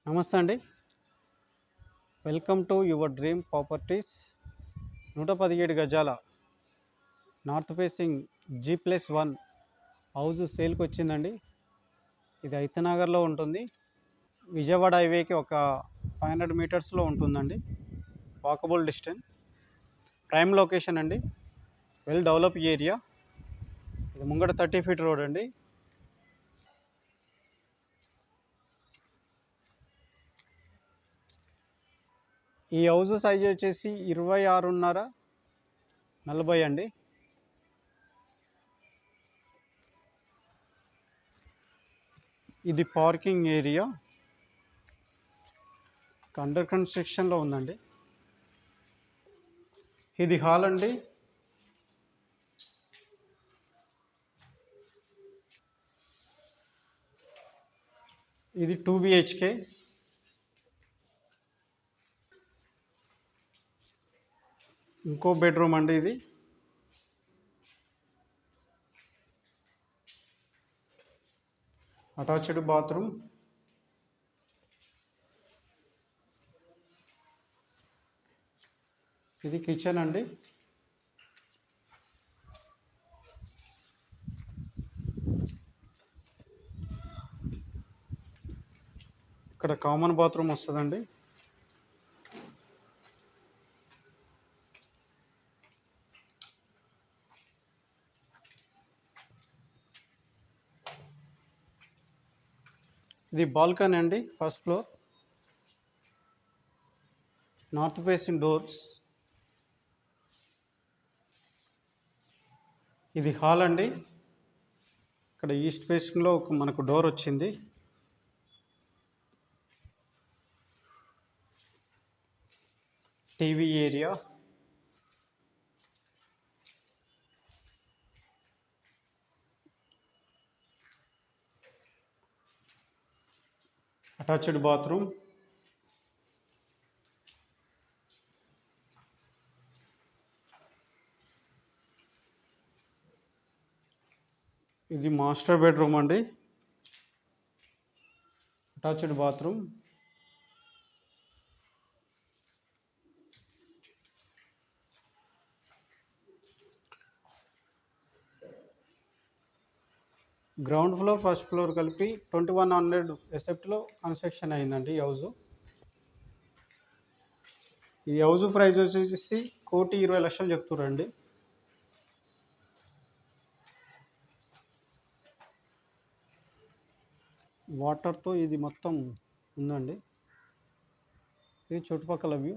నమస్తే అండి. Welcome to your dream properties. 117 గజాల నార్త్ ఫేసింగ్ G+1 హౌస్ సేల్కి వచ్చిందండి. ఇది ఐతనగర్లో ఉంటుంది. విజయవాడ హైవేకి ఒక 500 మీటర్స్లో ఉంటుందండి. వాకబుల్ డిస్టెన్స్, ప్రైమ్ లొకేషన్ అండి, వెల్ డెవలప్ ఏరియా. ఇది ముంగట 30 ఫీట్ రోడ్ అండి. ఈ హౌస్ సైజ్ వచ్చేసి 26.5x40 అండి. ఇది పార్కింగ్ ఏరియా, అండర్ కన్స్ట్రక్షన్లో ఉందండి. ఇది హాల్ అండి. ఇది 2 BHK. ఇంకో బెడ్రూమ్ అండి. ఇది అటాచ్డ్ బాత్రూమ్. ఇది కిచెన్ అండి. ఇక్కడ కామన్ బాత్రూమ్ వస్తుందండి. ఇది బాల్కనీ అండి, first floor, north facing doors. ఇది హాల్ అండి. ఇక్కడ ఈస్ట్ ఫేసింగ్లో మనకు డోర్ వచ్చింది. TV area, attached bathroom. ఇది మాస్టర్ బెడ్రూమ్ అండి, attached bathroom. Ground floor, first floor కలిపి 2100 ఎసెప్ట్లో కన్స్ట్రక్షన్ అయిందండి ఈ హౌస్. ఈ హౌస్ ప్రైస్ వచ్చేసి 1,20,00,000 చెప్తున్నారండి. వాటర్తో ఇది మొత్తం ఉందండి. ఇది చుట్టుపక్కల వ్యూ.